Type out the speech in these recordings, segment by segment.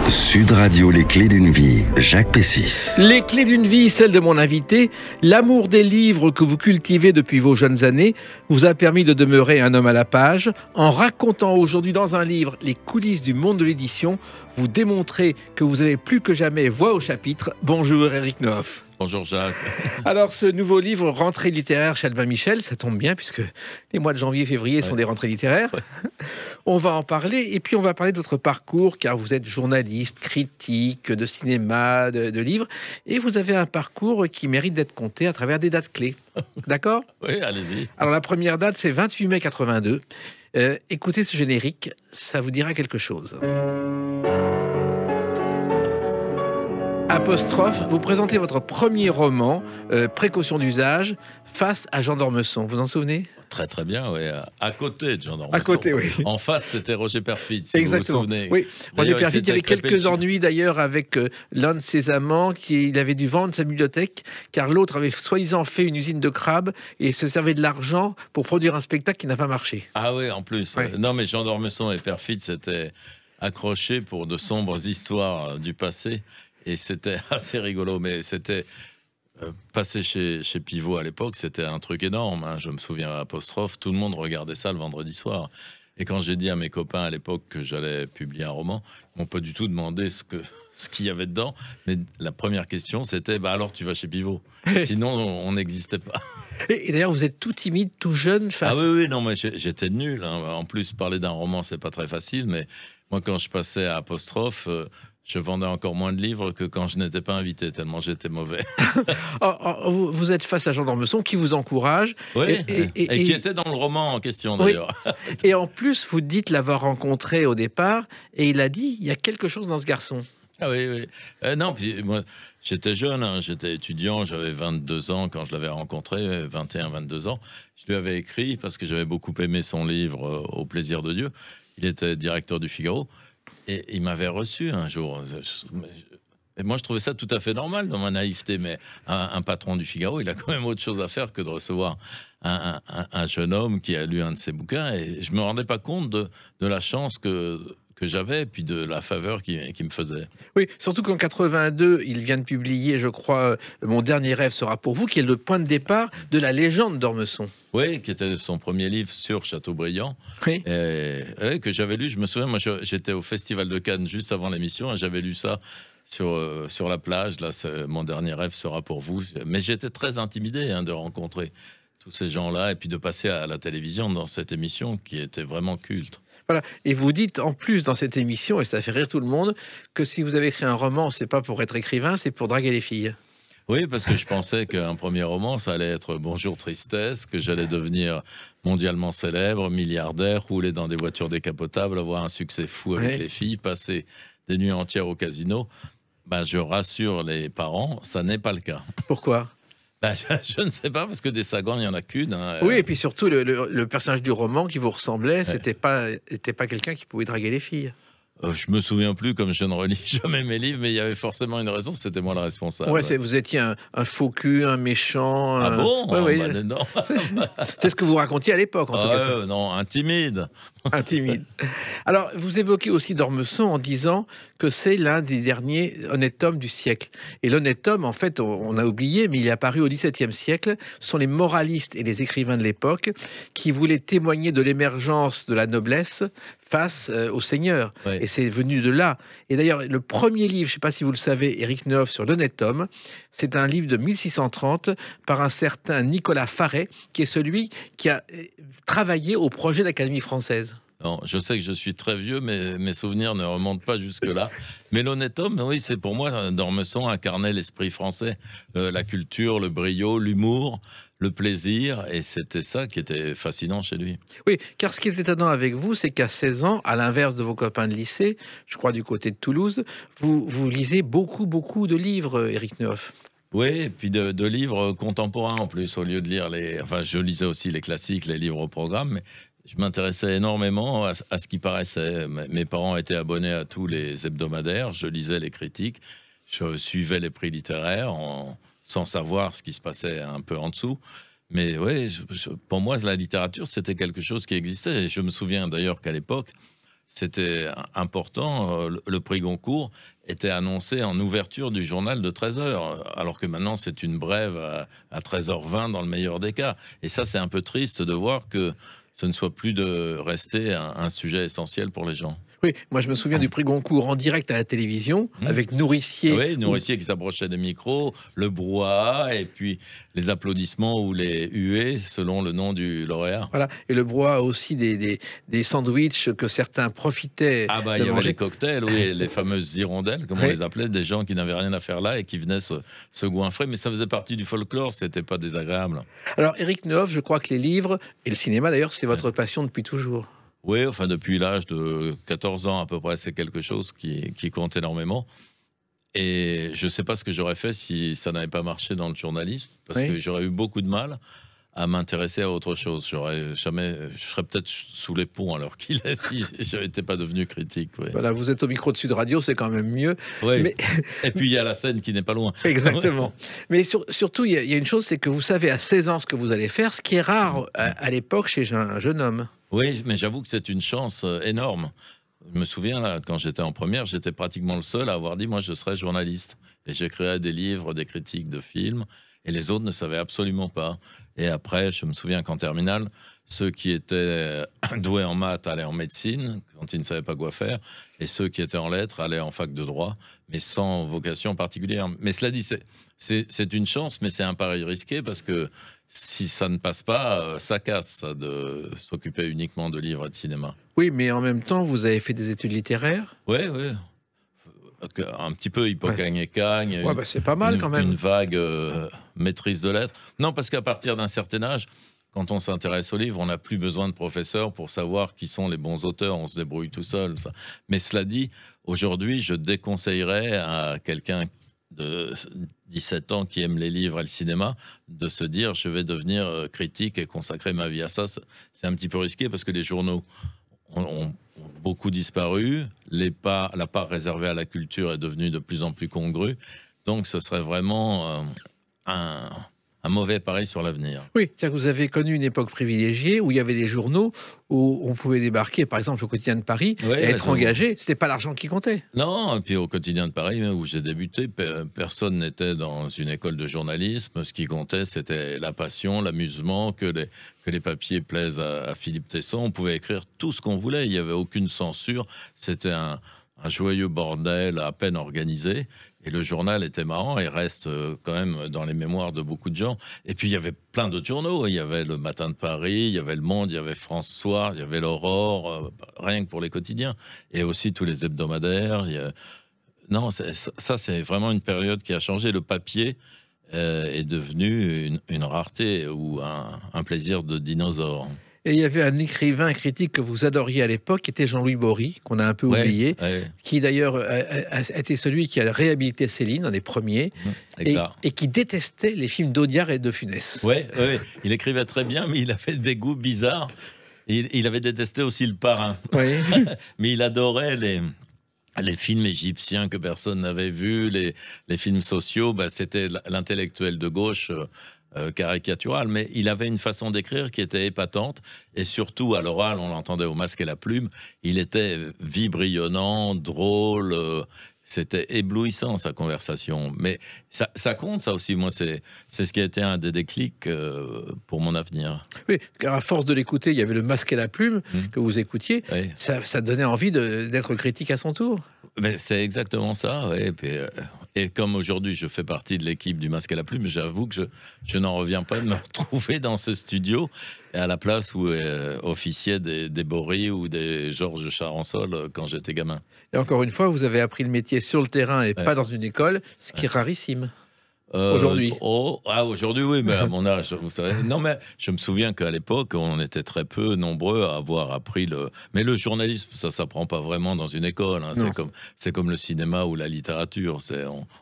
Sud Radio, les clés d'une vie, Jacques Pessis. Les clés d'une vie, celle de mon invité, l'amour des livres que vous cultivez depuis vos jeunes années vous a permis de demeurer un homme à la page. En racontant aujourd'hui dans un livre les coulisses du monde de l'édition, vous démontrez que vous avez plus que jamais voix au chapitre. Bonjour Éric Neuf. Bonjour Jacques. Alors ce nouveau livre, Rentrée littéraire chez Albin Michel, ça tombe bien puisque les mois de janvier et février sont des rentrées littéraires. On va en parler et puis on va parler de votre parcours car vous êtes journaliste, critique de cinéma, de livres et vous avez un parcours qui mérite d'être compté à travers des dates clés. D'accord ? Oui, allez-y. Alors la première date c'est 28 mai 82. Écoutez ce générique, ça vous dira quelque chose. Apostrophe, vous présentez votre premier roman, Précaution d'usage, face à Jean d'Ormesson. Vous en souvenez ? Très très bien, oui. À côté de Jean d'Ormesson. À côté, oui. En face, c'était Roger Perfit, si Exactement. vous vous souvenez. Oui, Roger Perfit, il y avait quelques dessus. ennuis d'ailleurs avec l'un de ses amants il avait dû vendre sa bibliothèque car l'autre avait soi-disant fait une usine de crabes et se servait de l'argent pour produire un spectacle qui n'a pas marché. Ah oui, en plus. Ouais. Non, mais Jean d'Ormesson et Perfit s'étaient accrochés pour de sombres histoires du passé. Et c'était assez rigolo, mais c'était passé chez Pivot à l'époque, c'était un truc énorme. Hein. Je me souviens à Apostrophe, tout le monde regardait ça le vendredi soir. Et quand j'ai dit à mes copains à l'époque que j'allais publier un roman, ils m'ont pas du tout demandé ce qu'il y avait dedans. Mais la première question, c'était alors tu vas chez Pivot. Sinon, on n'existait pas. Et d'ailleurs, vous êtes tout timide, tout jeune face. Ah oui, non, mais j'étais nul. Hein. En plus, parler d'un roman, c'est pas très facile. Mais moi, quand je passais à Apostrophe, je vendais encore moins de livres que quand je n'étais pas invité, tellement j'étais mauvais. Vous êtes face à Jean d'Ormesson qui vous encourage. Oui, et qui était dans le roman en question d'ailleurs. Oui. Et en plus, vous dites l'avoir rencontré au départ, et il a dit, il y a quelque chose dans ce garçon. Ah oui. Non, puis moi, j'étais jeune, hein, j'étais étudiant, j'avais 22 ans quand je l'avais rencontré, 21, 22 ans. Je lui avais écrit parce que j'avais beaucoup aimé son livre Au plaisir de Dieu. Il était directeur du Figaro. Et il m'avait reçu un jour. Et moi, je trouvais ça tout à fait normal dans ma naïveté. Mais un patron du Figaro, il a quand même autre chose à faire que de recevoir un jeune homme qui a lu un de ses bouquins. Et je me rendais pas compte de la chance que j'avais et puis de la faveur qui me faisait. Oui, surtout qu'en 82, il vient de publier, je crois, Mon dernier rêve sera pour vous, qui est le point de départ de la légende d'Ormesson. Oui, qui était son premier livre sur Chateaubriand, Oui. que j'avais lu. Je me souviens, moi, j'étais au Festival de Cannes juste avant l'émission et j'avais lu ça sur la plage. Là, Mon dernier rêve sera pour vous. Mais j'étais très intimidé de rencontrer tous ces gens-là et puis de passer à la télévision dans cette émission qui était vraiment culte. Voilà. Et vous dites en plus dans cette émission, et ça fait rire tout le monde, que si vous avez écrit un roman, c'est pas pour être écrivain, c'est pour draguer les filles. Oui, parce que je pensais qu'un premier roman, ça allait être Bonjour Tristesse, que j'allais devenir mondialement célèbre, milliardaire, rouler dans des voitures décapotables, avoir un succès fou avec les filles, passer des nuits entières au casino. Je rassure les parents, ça n'est pas le cas. Pourquoi ? Je ne sais pas, parce que des Sagans, il n'y en a qu'une. Hein. Oui, et puis surtout, le personnage du roman qui vous ressemblait, c'était pas quelqu'un qui pouvait draguer les filles. Je me souviens plus, comme je ne relis jamais mes livres, mais il y avait forcément une raison, c'était moi le responsable. Ouais, vous étiez un faux cul, un méchant. Ah bon ? Oui. Non. C'est ce que vous racontiez à l'époque, en tout cas. Non, intimide. Intimide. Alors, vous évoquez aussi d'Ormesson en disant que c'est l'un des derniers honnêtes hommes du siècle. Et l'honnête homme, en fait, on a oublié, mais il est apparu au XVIIe siècle. Ce sont les moralistes et les écrivains de l'époque qui voulaient témoigner de l'émergence de la noblesse face au seigneur. Ouais. Et c'est venu de là. Et d'ailleurs, le premier livre, je ne sais pas si vous le savez, Éric Neuf, sur l'honnête homme, c'est un livre de 1630 par un certain Nicolas Faret, qui est celui qui a travaillé au projet de l'Académie française. Non, je sais que je suis très vieux, mais mes souvenirs ne remontent pas jusque-là. Mais l'honnête homme, oui, c'est pour moi, d'Ormesson incarnait l'esprit français, la culture, le brio, l'humour, le plaisir, et c'était ça qui était fascinant chez lui. Oui, car ce qui est étonnant avec vous, c'est qu'à 16 ans, à l'inverse de vos copains de lycée, je crois du côté de Toulouse, vous lisez beaucoup de livres, Éric Neuf. Oui, et puis de livres contemporains en plus, au lieu de lire Enfin, je lisais aussi les classiques, les livres au programme, mais je m'intéressais énormément à ce qui paraissait. Mes parents étaient abonnés à tous les hebdomadaires, je lisais les critiques, je suivais les prix littéraires sans savoir ce qui se passait un peu en dessous. Mais oui, pour moi, la littérature, c'était quelque chose qui existait. Et je me souviens d'ailleurs qu'à l'époque, c'était important. Le prix Goncourt était annoncé en ouverture du journal de 13h, alors que maintenant c'est une brève à 13h20 dans le meilleur des cas. Et ça, c'est un peu triste de voir que ce ne soit plus de rester un sujet essentiel pour les gens. Oui, moi je me souviens du prix Goncourt en direct à la télévision, avec Nourricier. Oui, Nourricier qui s'approchait des micros, le brouhaha, et puis les applaudissements ou les huées selon le nom du lauréat. Voilà, et le brouhaha aussi des sandwichs que certains profitaient Ah bah de il y avait manger. les cocktails, oui, les fameuses hirondelles, comme on les appelait, des gens qui n'avaient rien à faire là et qui venaient se goinfrer, mais ça faisait partie du folklore, c'était pas désagréable. Alors Éric Nehoff, je crois que les livres, et le cinéma d'ailleurs, c'est votre passion depuis toujours. Oui, enfin depuis l'âge de 14 ans à peu près, c'est quelque chose qui compte énormément. Et je ne sais pas ce que j'aurais fait si ça n'avait pas marché dans le journalisme, parce que j'aurais eu beaucoup de mal à m'intéresser à autre chose. Je serais peut-être sous les ponts alors qu'il est si je n'étais pas devenu critique. Oui. Voilà, vous êtes au micro de Sud Radio, c'est quand même mieux. Oui. Mais... Et puis il y a la scène qui n'est pas loin. Exactement. Mais surtout, il y a une chose, c'est que vous savez à 16 ans ce que vous allez faire, ce qui est rare à l'époque chez un jeune homme. Oui, mais j'avoue que c'est une chance énorme. Je me souviens, là, quand j'étais en première, j'étais pratiquement le seul à avoir dit, moi, je serais journaliste. Et j'écrirais des livres, des critiques de films, et les autres ne savaient absolument pas. Et après, je me souviens qu'en terminale, ceux qui étaient doués en maths allaient en médecine, quand ils ne savaient pas quoi faire, et ceux qui étaient en lettres allaient en fac de droit, mais sans vocation particulière. Mais cela dit, c'est une chance, mais c'est un pari risqué, parce que si ça ne passe pas, ça casse, ça, de s'occuper uniquement de livres et de cinéma. Oui, mais en même temps, vous avez fait des études littéraires. Oui, oui. Un petit peu Hippocagne et Cagne. Ouais, bah c'est pas mal quand même. Une vague maîtrise de lettres. Non, parce qu'à partir d'un certain âge, quand on s'intéresse aux livres, on n'a plus besoin de professeurs pour savoir qui sont les bons auteurs. On se débrouille tout seul. Ça. Mais cela dit, aujourd'hui, je déconseillerais à quelqu'un de 17 ans qui aime les livres et le cinéma de se dire je vais devenir critique et consacrer ma vie à ça. C'est un petit peu risqué parce que les journaux ont beaucoup disparu, la part réservée à la culture est devenue de plus en plus congrue, donc ce serait vraiment un mauvais pari sur l'avenir. Oui, c'est-à-dire que vous avez connu une époque privilégiée où il y avait des journaux où on pouvait débarquer, par exemple au Quotidien de Paris, et être engagé. C'était pas l'argent qui comptait. Non, et puis au Quotidien de Paris, où j'ai débuté, personne n'était dans une école de journalisme. Ce qui comptait, c'était la passion, l'amusement, que les papiers plaisent à Philippe Tesson. On pouvait écrire tout ce qu'on voulait, il n'y avait aucune censure. C'était un joyeux bordel à peine organisé. Et le journal était marrant et reste quand même dans les mémoires de beaucoup de gens. Et puis, il y avait plein d'autres journaux. Il y avait le Matin de Paris, il y avait Le Monde, il y avait France Soir, il y avait l'Aurore, rien que pour les quotidiens. Et aussi tous les hebdomadaires. Non, ça, c'est vraiment une période qui a changé. Le papier est devenu une rareté ou un plaisir de dinosaure. Et il y avait un écrivain, un critique que vous adoriez à l'époque, qui était Jean-Louis Bory, qu'on a un peu oublié, qui d'ailleurs a été celui qui a réhabilité Céline dans les premiers, et qui détestait les films d'Audiard et de Funès. Oui, il écrivait très bien, mais il avait des goûts bizarres. Il avait détesté aussi Le Parrain. Mais il adorait les films égyptiens que personne n'avait vus, les films sociaux. C'était l'intellectuel de gauche caricatural, mais il avait une façon d'écrire qui était épatante, et surtout à l'oral, on l'entendait au Masque et la Plume, il était vibrionnant, drôle, c'était éblouissant sa conversation. Mais ça compte, ça aussi. Moi, c'est ce qui a été un des déclics pour mon avenir. Oui, car à force de l'écouter, il y avait le Masque et la Plume que vous écoutiez. Ça donnait envie d'être critique à son tour. Mais c'est exactement ça. Et comme aujourd'hui, je fais partie de l'équipe du Masque et la Plume, j'avoue que je n'en reviens pas de me retrouver dans ce studio à la place où officiaient des Bory ou des Georges Charançol quand j'étais gamin. Et encore une fois, vous avez appris le métier sur le terrain et pas dans une école, ce qui est rarissime. Aujourd'hui. Aujourd'hui, oui, mais à mon âge, vous savez. Non, mais je me souviens qu'à l'époque, on était très peu nombreux à avoir appris le. Mais le journalisme, ça s'apprend pas vraiment dans une école. Hein. C'est comme le cinéma ou la littérature.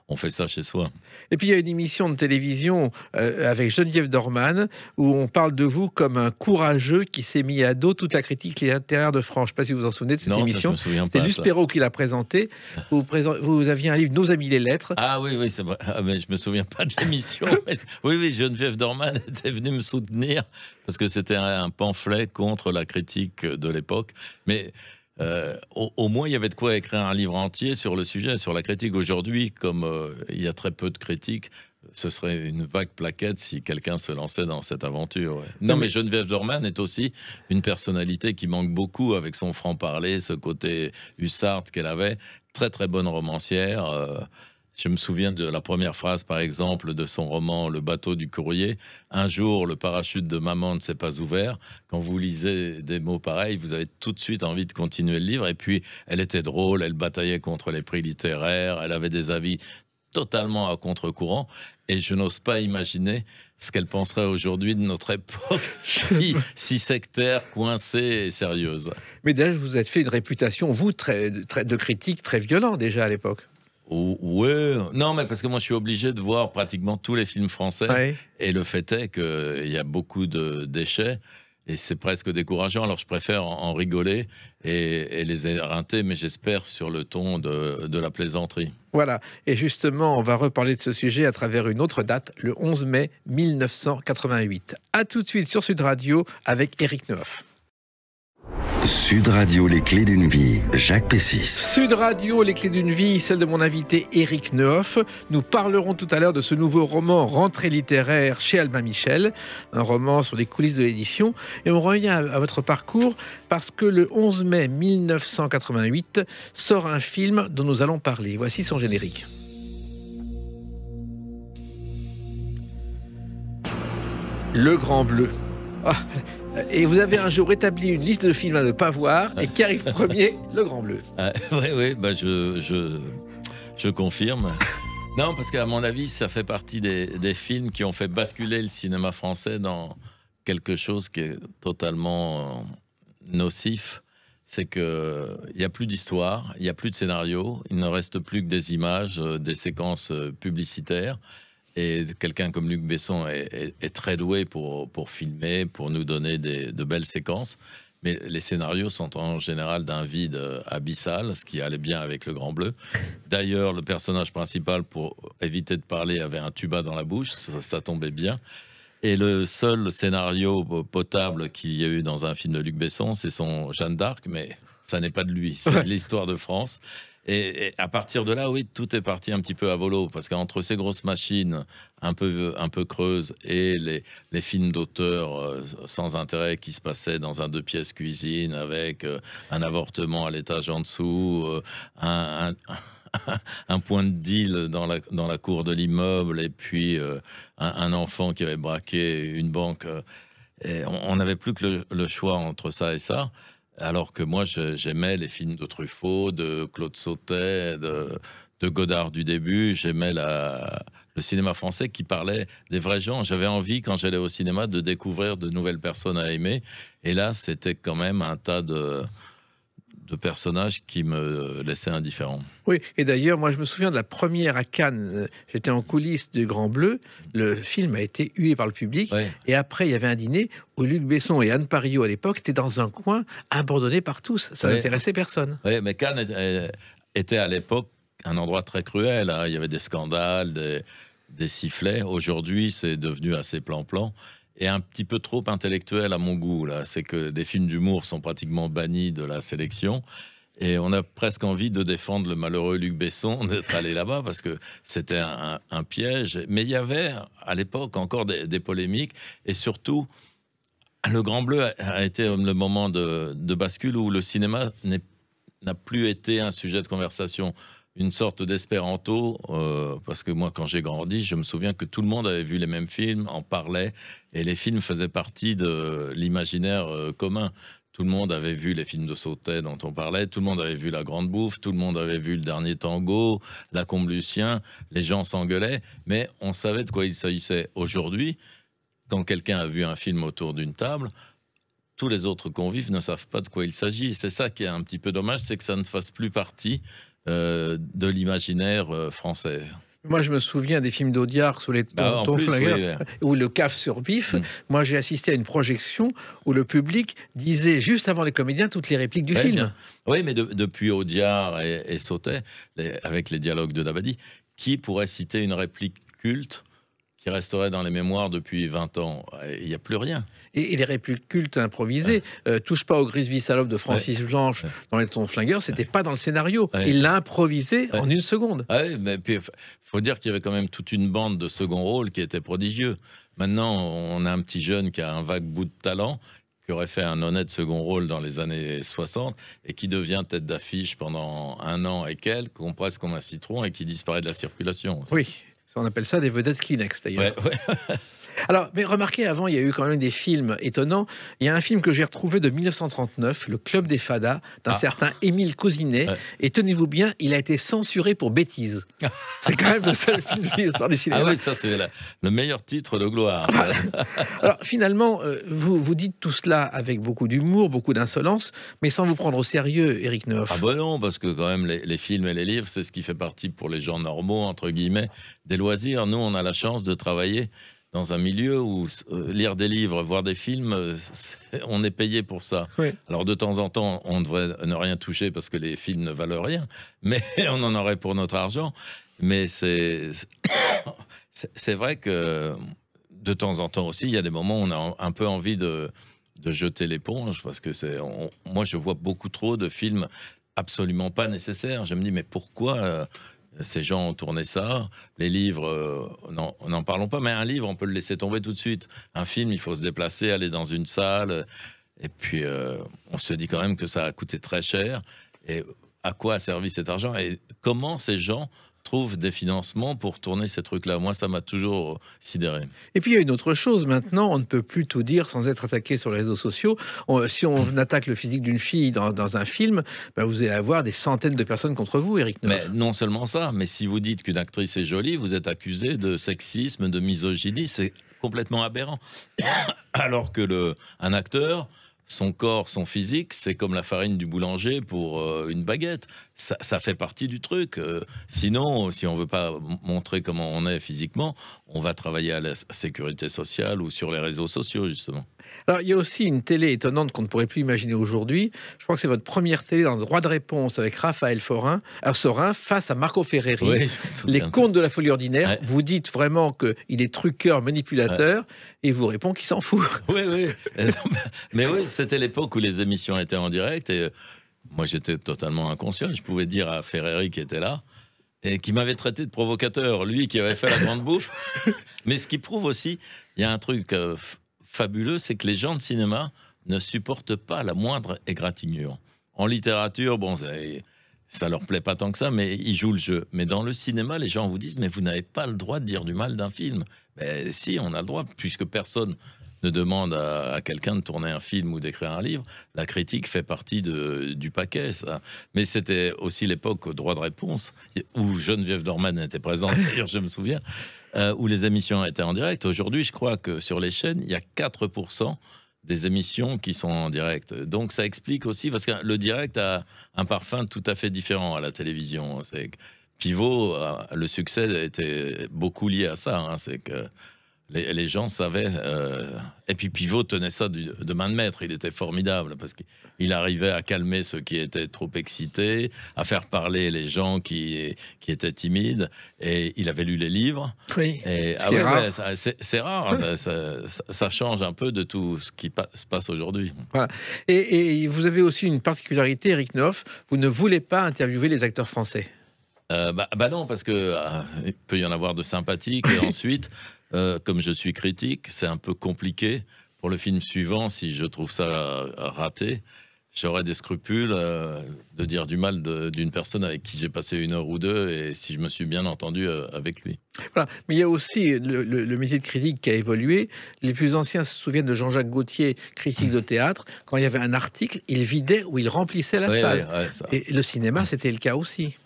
On fait ça chez soi. Et puis il y a une émission de télévision avec Geneviève Dorman où on parle de vous comme un courageux qui s'est mis à dos toute la critique littéraire de France. Je ne sais pas si vous vous en souvenez de cette émission. C'était Luce Perrault qui l'a présentée. Vous aviez un livre, Nos amis les lettres. Ah oui, c'est vrai. Mais je me souviens pas de l'émission. Oui, Geneviève Dorman était venue me soutenir parce que c'était un pamphlet contre la critique de l'époque. Mais Au moins, il y avait de quoi écrire un livre entier sur le sujet, sur la critique. Aujourd'hui, comme il y a très peu de critiques, ce serait une vague plaquette si quelqu'un se lançait dans cette aventure. Ouais. Non, mais Geneviève Dorman est aussi une personnalité qui manque beaucoup avec son franc-parler, ce côté hussard qu'elle avait. Très, très bonne romancière. Je me souviens de la première phrase, par exemple, de son roman Le bateau du courrier. Un jour, le parachute de maman ne s'est pas ouvert. Quand vous lisez des mots pareils, vous avez tout de suite envie de continuer le livre. Et puis, elle était drôle, elle bataillait contre les prix littéraires, elle avait des avis totalement à contre-courant. Et je n'ose pas imaginer ce qu'elle penserait aujourd'hui de notre époque, si sectaire, coincée et sérieuse. Mais déjà, vous êtes fait une réputation, vous, de critique très violent déjà à l'époque. Ouais, non, mais parce que moi je suis obligé de voir pratiquement tous les films français, Ouais. Et le fait est qu'il y a beaucoup de déchets et c'est presque décourageant. Alors je préfère en rigoler et les éreinter, mais j'espère sur le ton de la plaisanterie. Voilà. Et justement, on va reparler de ce sujet à travers une autre date, le 11 mai 1988. À tout de suite sur Sud Radio avec Éric Neuf. Sud Radio, les clés d'une vie, Jacques Pessis. Sud Radio, les clés d'une vie, celle de mon invité Éric Neuf. Nous parlerons tout à l'heure de ce nouveau roman Rentrée littéraire chez Albin Michel, un roman sur les coulisses de l'édition. Et on revient à votre parcours parce que le 11 mai 1988 sort un film dont nous allons parler. Voici son générique. Le Grand Bleu. Ah. Et vous avez un jour établi une liste de films à ne pas voir, et qui arrive premier? Le Grand Bleu. Oui, bah je confirme. Non, parce qu'à mon avis, ça fait partie des films qui ont fait basculer le cinéma français dans quelque chose qui est totalement nocif. C'est qu'il n'y a plus d'histoire, il n'y a plus de scénario, il ne reste plus que des images, des séquences publicitaires. Et quelqu'un comme Luc Besson est très doué pour filmer, pour nous donner de belles séquences. Mais les scénarios sont en général d'un vide abyssal, ce qui allait bien avec Le Grand Bleu. D'ailleurs, le personnage principal, pour éviter de parler, avait un tuba dans la bouche, ça tombait bien. Et le seul scénario potable qu'il y a eu dans un film de Luc Besson, c'est son Jeanne d'Arc, mais ça n'est pas de lui, c'est de l'histoire de France. Et à partir de là, oui, tout est parti un petit peu à volo, parce qu'entre ces grosses machines un peu creuses et les films d'auteur sans intérêt qui se passaient dans un 2 pièces cuisine avec un avortement à l'étage en dessous, un point de deal dans la cour de l'immeuble, et puis un enfant qui avait braqué une banque. Et on n'avait plus que le choix entre ça et ça. Alors que moi, j'aimais les films de Truffaut, de Claude Sautet, de Godard du début. J'aimais le cinéma français qui parlait des vrais gens. J'avais envie, quand j'allais au cinéma, de découvrir de nouvelles personnes à aimer. Et là, c'était quand même un tas de personnages qui me laissaient indifférent. Oui, et d'ailleurs, moi je me souviens de la première à Cannes, j'étais en coulisses du Grand Bleu, le film a été hué par le public, Ouais. et après il y avait un dîner où Luc Besson et Anne Parillaud à l'époque étaient dans un coin abandonné par tous, ça n'intéressait personne. Oui, mais Cannes était à l'époque un endroit très cruel, hein. Il y avait des scandales, des sifflets. Aujourd'hui, c'est devenu assez plan-plan. Et un petit peu trop intellectuel à mon goût, là. C'est que des films d'humour sont pratiquement bannis de la sélection. Et on a presque envie de défendre le malheureux Luc Besson d'être allé là-bas parce que c'était un piège. Mais il y avait à l'époque encore des polémiques. Et surtout, Le Grand Bleu a été le moment de bascule où le cinéma n'a plus été un sujet de conversation. Une sorte d'espéranto, parce que moi, quand j'ai grandi, je me souviens que tout le monde avait vu les mêmes films, en parlait, et les films faisaient partie de l'imaginaire commun. Tout le monde avait vu les films de Sautet dont on parlait, tout le monde avait vu La Grande Bouffe, tout le monde avait vu Le Dernier Tango, La Combe Lucien, les gens s'engueulaient, mais on savait de quoi il s'agissait. Aujourd'hui, quand quelqu'un a vu un film autour d'une table, tous les autres convives ne savent pas de quoi il s'agit. C'est ça qui est un petit peu dommage, c'est que ça ne fasse plus partie de l'imaginaire français. Moi, je me souviens des films d'Audiard sur les tontons flingueurs, ou le CAF sur Bif. Moi, j'ai assisté à une projection où le public disait, juste avant les comédiens, toutes les répliques du film. Bien. Oui, mais depuis Audiard et Sautet, avec les dialogues de Dabadi, qui pourrait citer une réplique culte qui resterait dans les mémoires depuis 20 ans. Il n'y a plus rien. Et les répliques cultes improvisées, touche pas au Grisby salope de Francis Blanche dans Les Tontons Flingueurs, c'était pas dans le scénario. Il l'a improvisé en une seconde. Mais puis faut dire qu'il y avait quand même toute une bande de second rôle qui était prodigieux. Maintenant, on a un petit jeune qui a un vague bout de talent, qui aurait fait un honnête second rôle dans les années 60 et qui devient tête d'affiche pendant 1 an et quelques, qu'on presse comme un citron et qui disparaît de la circulation. Oui, on appelle ça des vedettes Kleenex d'ailleurs. Ouais. Alors, mais remarquez, avant, il y a eu quand même des films étonnants. Il y a un film que j'ai retrouvé de 1939, Le Club des Fadas, d'un certain Émile Cousinet. Et tenez-vous bien, il a été censuré pour bêtises. C'est quand même le seul film de l'histoire du cinéma. Ah oui, ça c'est le meilleur titre de gloire. Alors finalement, vous dites tout cela avec beaucoup d'humour, beaucoup d'insolence, mais sans vous prendre au sérieux, Éric Neuf. Ah ben non, parce que quand même les films et les livres, c'est ce qui fait partie pour les gens normaux, entre guillemets, des loisirs. Nous, on a la chance de travailler dans un milieu où lire des livres, voir des films, on est payé pour ça. Oui. Alors de temps en temps, on devrait ne rien toucher parce que les films ne valent rien, mais on en aurait pour notre argent. Mais c'est vrai que de temps en temps aussi, il y a des moments où on a un peu envie de jeter l'éponge parce que moi, je vois beaucoup trop de films absolument pas nécessaires. Je me dis, mais pourquoi ces gens ont tourné ça? Les livres, n'en parlons pas, mais un livre, on peut le laisser tomber tout de suite. Un film, il faut se déplacer, aller dans une salle. Et puis, on se dit quand même que ça a coûté très cher. Et à quoi a servi cet argent? Et comment ces gens trouvent des financements pour tourner ces trucs-là? Moi, ça m'a toujours sidéré. Et puis, il y a une autre chose. Maintenant, on ne peut plus tout dire sans être attaqué sur les réseaux sociaux. Si on attaque le physique d'une fille dans un film, vous allez avoir des centaines de personnes contre vous, Éric Neuf. Mais non seulement ça, mais si vous dites qu'une actrice est jolie, vous êtes accusé de sexisme, de misogynie. C'est complètement aberrant. Alors que un acteur, son corps, son physique, c'est comme la farine du boulanger pour une baguette. Ça fait partie du truc. Sinon, si on veut pas montrer comment on est physiquement, on va travailler à la sécurité sociale ou sur les réseaux sociaux, justement. Alors, il y a aussi une télé étonnante qu'on ne pourrait plus imaginer aujourd'hui. Je crois que c'est votre première télé dans le droit de réponse avec Raphaël Sorin face à Marco Ferreri. Oui, les contes de la folie ordinaire. Ouais. Vous dites vraiment qu'il est truqueur, manipulateur, et il vous répond qu'il s'en fout. Oui. Mais oui, c'était l'époque où les émissions étaient en direct et moi j'étais totalement inconscient. Je pouvais dire à Ferreri qui était là et qui m'avait traité de provocateur, lui qui avait fait la grande bouffe. Mais ce qui prouve aussi, il y a un truc fabuleux, c'est que les gens de cinéma ne supportent pas la moindre égratignure. En littérature, bon, ça leur plaît pas tant que ça, mais ils jouent le jeu. Mais dans le cinéma, les gens vous disent, mais vous n'avez pas le droit de dire du mal d'un film. Mais si, on a le droit, puisque personne ne demande à quelqu'un de tourner un film ou d'écrire un livre. La critique fait partie du paquet, ça. Mais c'était aussi l'époque au droit de réponse, où Geneviève Dorman était présente, d'ailleurs, je me souviens, où les émissions étaient en direct. Aujourd'hui, je crois que sur les chaînes, il y a 4% des émissions qui sont en direct. Donc ça explique aussi, parce que le direct a un parfum tout à fait différent à la télévision. C'est que Pivot, le succès était beaucoup lié à ça. C'est que les gens savaient. Et puis Pivot tenait ça de main de maître. Il était formidable parce qu'il arrivait à calmer ceux qui étaient trop excités, à faire parler les gens qui étaient timides. Et il avait lu les livres. Oui. C'est rare. Ça change un peu de tout ce qui se passe aujourd'hui. Voilà. Et vous avez aussi une particularité, Éric Neuf. Vous ne voulez pas interviewer les acteurs français. Non, parce que il peut y en avoir de sympathiques. Et ensuite, comme je suis critique, c'est un peu compliqué pour le film suivant. Si je trouve ça raté, j'aurais des scrupules de dire du mal d'une personne avec qui j'ai passé 1 heure ou 2 et si je me suis bien entendu avec lui. Voilà. Mais il y a aussi le métier de critique qui a évolué. Les plus anciens se souviennent de Jean-Jacques Gaultier, critique de théâtre. Quand il y avait un article, il vidait ou il remplissait la salle. Et le cinéma, c'était le cas aussi.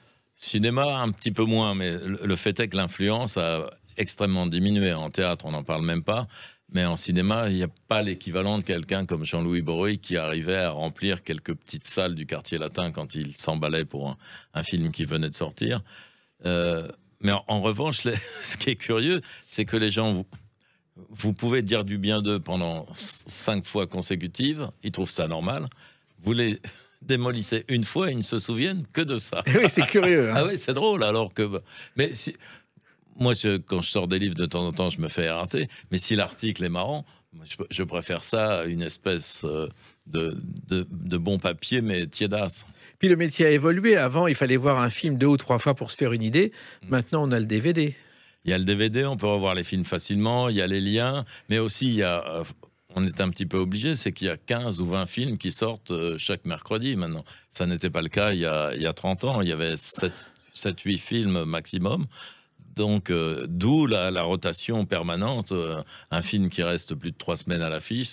Cinéma, un petit peu moins, mais le fait est que l'influence a extrêmement diminué. En théâtre, on n'en parle même pas. Mais en cinéma, il n'y a pas l'équivalent de quelqu'un comme Jean-Louis Boreuil qui arrivait à remplir quelques petites salles du quartier latin quand il s'emballait pour un film qui venait de sortir. Mais en revanche, ce qui est curieux, c'est que les gens, vous pouvez dire du bien d'eux pendant 5 fois consécutives, ils trouvent ça normal. Vous les démolissez une fois et ils ne se souviennent que de ça. Oui, c'est curieux. Hein. Ah oui, c'est drôle, alors que... Mais moi, quand je sors des livres de temps en temps, je me fais rater. Mais si l'article est marrant, moi, je préfère ça à une espèce de bon papier, mais tiédasse. Puis le métier a évolué. Avant, il fallait voir un film 2 ou 3 fois pour se faire une idée. Maintenant, on a le DVD. Il y a le DVD, on peut revoir les films facilement, il y a les liens, mais aussi il y a, on est un petit peu obligé, c'est qu'il y a 15 ou 20 films qui sortent chaque mercredi maintenant. Ça n'était pas le cas il y a 30 ans, il y avait 7-8 films maximum. Donc, d'où la rotation permanente. Un film qui reste plus de 3 semaines à l'affiche,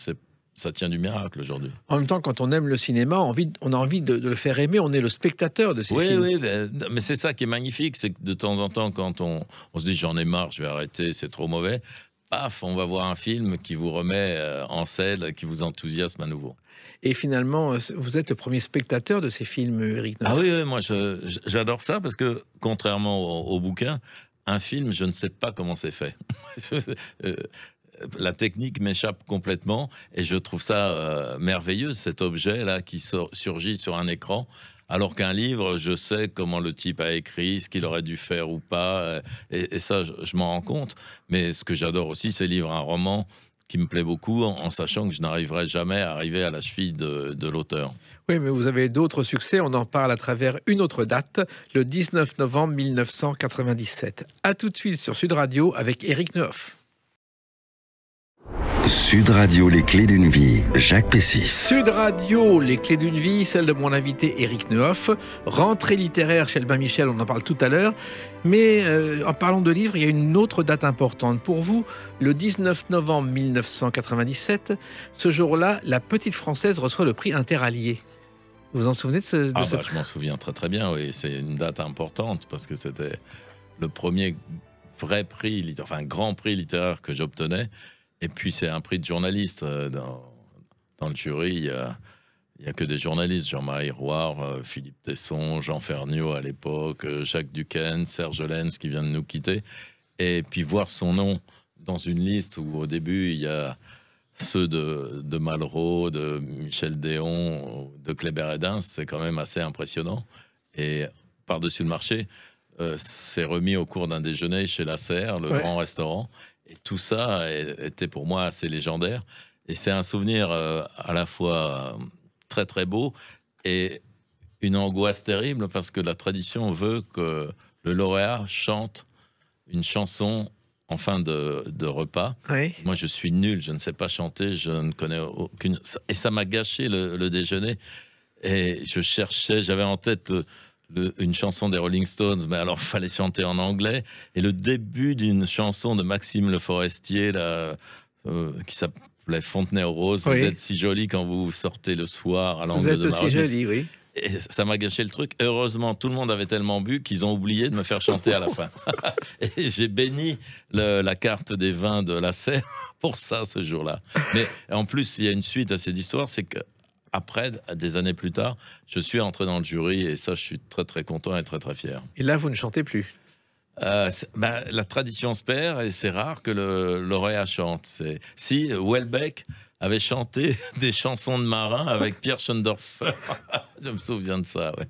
ça tient du miracle aujourd'hui. En même temps, quand on aime le cinéma, on a envie de le faire aimer. On est le spectateur de ces films. Oui, mais c'est ça qui est magnifique, c'est que de temps en temps, quand on se dit j'en ai marre, je vais arrêter, c'est trop mauvais, paf, on va voir un film qui vous remet en selle, qui vous enthousiasme à nouveau. Et finalement, vous êtes le premier spectateur de ces films, Éric Neuf. Ah oui, moi j'adore ça parce que contrairement au bouquin, un film, je ne sais pas comment c'est fait. La technique m'échappe complètement et je trouve ça merveilleux, cet objet-là qui surgit sur un écran, alors qu'un livre, je sais comment le type a écrit, ce qu'il aurait dû faire ou pas, et ça, je m'en rends compte. Mais ce que j'adore aussi, c'est lire un roman qui me plaît beaucoup, en sachant que je n'arriverai jamais à arriver à la cheville de l'auteur. Oui, mais vous avez d'autres succès. On en parle à travers une autre date, le 19 novembre 1997. À tout de suite sur Sud Radio avec Éric Neuf. Sud Radio, les clés d'une vie, Jacques Pessis. Sud Radio, les clés d'une vie, celle de mon invité Éric Neuf. Rentrée littéraire chez Albin Michel, on en parle tout à l'heure. Mais en parlant de livres, il y a une autre date importante pour vous. Le 19 novembre 1997, ce jour-là, la Petite Française reçoit le prix Interallié. Vous vous en souvenez de ce Je m'en souviens très très bien, oui. C'est une date importante parce que c'était le premier vrai prix, enfin grand prix littéraire que j'obtenais. Et puis c'est un prix de journaliste. Dans le jury, il y a que des journalistes. Jean-Marie Roire, Philippe Tesson, Jean Ferniaud à l'époque, Jacques Duquesne, Serge Lenz qui vient de nous quitter. Et puis voir son nom dans une liste où au début il y a ceux de Malraux, de Michel Déon, de Kléber Hédin, c'est quand même assez impressionnant. Et par-dessus le marché, c'est remis au cours d'un déjeuner chez La Serre, le grand restaurant. Et tout ça était pour moi assez légendaire. Et c'est un souvenir à la fois très très beau et une angoisse terrible parce que la tradition veut que le lauréat chante une chanson en fin de repas. Oui. Moi, je suis nul, je ne sais pas chanter, je ne connais aucune... Et ça m'a gâché le déjeuner. Et je cherchais, j'avais en tête une chanson des Rolling Stones, mais alors il fallait chanter en anglais. Et le début d'une chanson de Maxime Le Forestier, là, qui s'appelait Fontenay-aux-Roses. Oui. Vous êtes si jolie quand vous sortez le soir à l'angle de Maroc. Vous êtes aussi jolie, oui. Et ça m'a gâché le truc. Heureusement, tout le monde avait tellement bu qu'ils ont oublié de me faire chanter à la fin. Et j'ai béni la carte des vins de La Serre pour ça, ce jour-là. Mais en plus, il y a une suite à cette histoire, c'est que après, des années plus tard, je suis entré dans le jury et ça, je suis très très content et très très fier. Et là, vous ne chantez plus? La tradition se perd et c'est rare que le lauréat chante. Si Houellebecq avait chanté des chansons de marins avec Pierre Schoendorfer. Je me souviens de ça, ouais.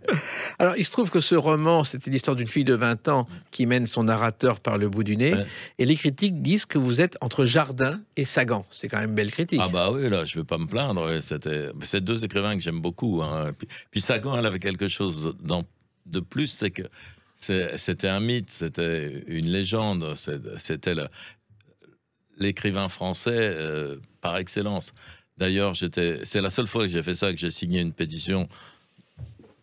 Alors, il se trouve que ce roman, c'était l'histoire d'une fille de 20 ans qui mène son narrateur par le bout du nez. Ouais. Et les critiques disent que vous êtes entre Jardin et Sagan. C'est quand même une belle critique. Ah bah oui, là, je ne vais pas me plaindre. Ouais. C'est deux écrivains que j'aime beaucoup. Hein. Puis Sagan, elle avait quelque chose de plus, c'est que c'était un mythe, c'était une légende, c'était l'écrivain français par excellence. D'ailleurs, c'est la seule fois que j'ai fait ça, que j'ai signé une pétition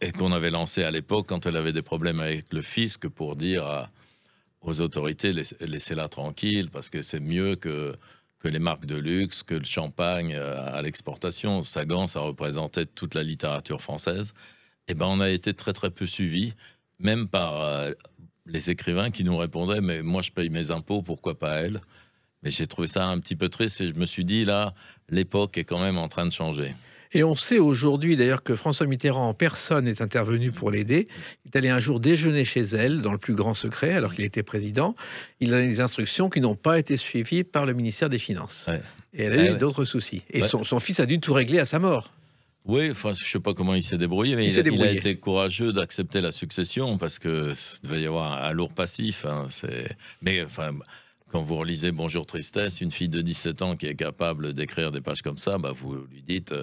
et qu'on avait lancée à l'époque quand elle avait des problèmes avec le fisc pour dire aux autorités laissez-la tranquille parce que c'est mieux que les marques de luxe, que le champagne à l'exportation. Sagan, ça représentait toute la littérature française. Et ben, on a été très très peu suivis, même par les écrivains qui nous répondaient mais moi je paye mes impôts, pourquoi pas elle? Mais j'ai trouvé ça un petit peu triste et je me suis dit, là, l'époque est quand même en train de changer. Et on sait aujourd'hui, d'ailleurs, que François Mitterrand en personne est intervenu pour l'aider. Il est allé un jour déjeuner chez elle, dans le plus grand secret, alors qu'il était président. Il a des instructions qui n'ont pas été suivies par le ministère des Finances. Ouais. Et elle a eu d'autres soucis. Et son fils a dû tout régler à sa mort. Oui, enfin, je sais pas comment il s'est débrouillé, mais il a été courageux d'accepter la succession parce que il devait y avoir un lourd passif. Hein, mais enfin, quand vous relisez Bonjour Tristesse, une fille de 17 ans qui est capable d'écrire des pages comme ça, bah, vous lui dites,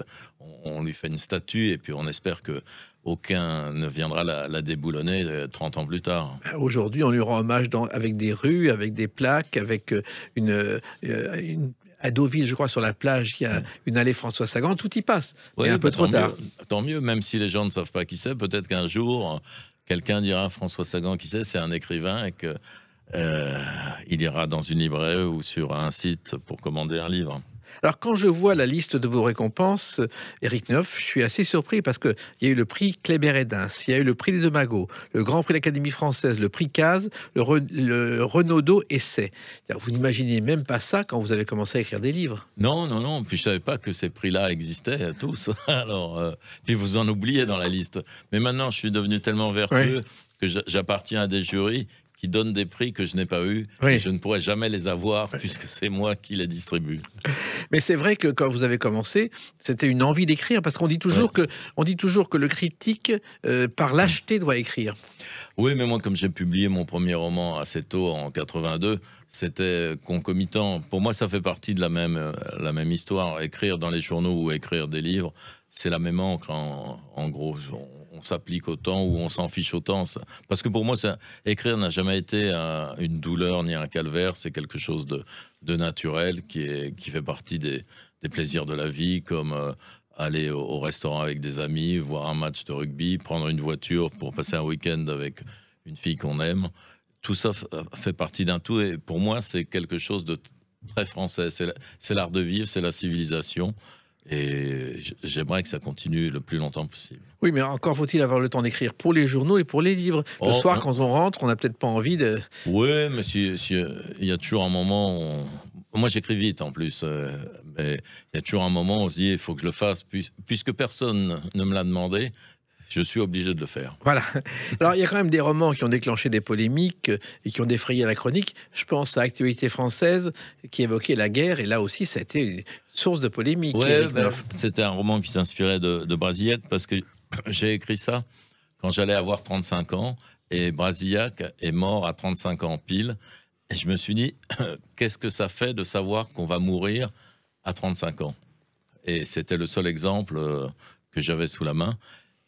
on lui fait une statue et puis on espère que aucun ne viendra la déboulonner 30 ans plus tard. Aujourd'hui, on lui rend hommage avec des rues, avec des plaques, avec à Deauville, je crois, sur la plage, il y a une allée François Sagan, tout y passe. Oui, mais un peu trop tard. Tant mieux, même si les gens ne savent pas qui c'est, peut-être qu'un jour, quelqu'un dira François Sagan qui c'est un écrivain et que il ira dans une librairie ou sur un site pour commander un livre. Alors, quand je vois la liste de vos récompenses, Éric Neuf, je suis assez surpris parce qu'il y a eu le prix Kléber-Edens, il y a eu le prix des Deux Magots, le Grand Prix de l'Académie française, le prix Caz, le Renaudot Essai. Vous n'imaginez même pas ça quand vous avez commencé à écrire des livres. Non, non, non. Puis je savais pas que ces prix-là existaient tous. Alors, puis vous en oubliez dans la liste. Mais maintenant, je suis devenu tellement vertueux que j'appartiens à des jurys qui donnent des prix que je n'ai pas eu et je ne pourrai jamais les avoir puisque c'est moi qui les distribue. Mais c'est vrai que quand vous avez commencé, c'était une envie d'écrire parce qu'on dit toujours que le critique par lâcheté doit écrire. Oui, mais moi, comme j'ai publié mon premier roman assez tôt en 82, c'était concomitant. Pour moi, ça fait partie de la même histoire. Écrire dans les journaux ou écrire des livres, c'est la même encre. En gros, on s'applique autant ou on s'en fiche autant. Parce que pour moi, écrire n'a jamais été une douleur ni un calvaire. C'est quelque chose de naturel qui fait partie des plaisirs de la vie, comme aller au restaurant avec des amis, voir un match de rugby, prendre une voiture pour passer un week-end avec une fille qu'on aime. Tout ça fait partie d'un tout. Et pour moi, c'est quelque chose de très français. C'est l'art de vivre, c'est la civilisation. Et j'aimerais que ça continue le plus longtemps possible. Oui, mais encore faut-il avoir le temps d'écrire pour les journaux et pour les livres. Le soir, quand on rentre, on n'a peut-être pas envie de... Oui, mais il y a toujours un moment où moi, j'écris vite en plus, mais il y a toujours un moment où on se dit il faut que je le fasse. Puisque personne ne me l'a demandé, je suis obligé de le faire. Voilà. Alors, il y a quand même des romans qui ont déclenché des polémiques et qui ont défrayé la chronique. Je pense à Actualité française, qui évoquait la guerre. Et là aussi, ça a été une source de polémique. Oui, c'était un roman qui s'inspirait de Brasillac, parce que j'ai écrit ça quand j'allais avoir 35 ans. Et Brasillac est mort à 35 ans pile. Et je me suis dit, qu'est-ce que ça fait de savoir qu'on va mourir à 35 ans? Et c'était le seul exemple que j'avais sous la main.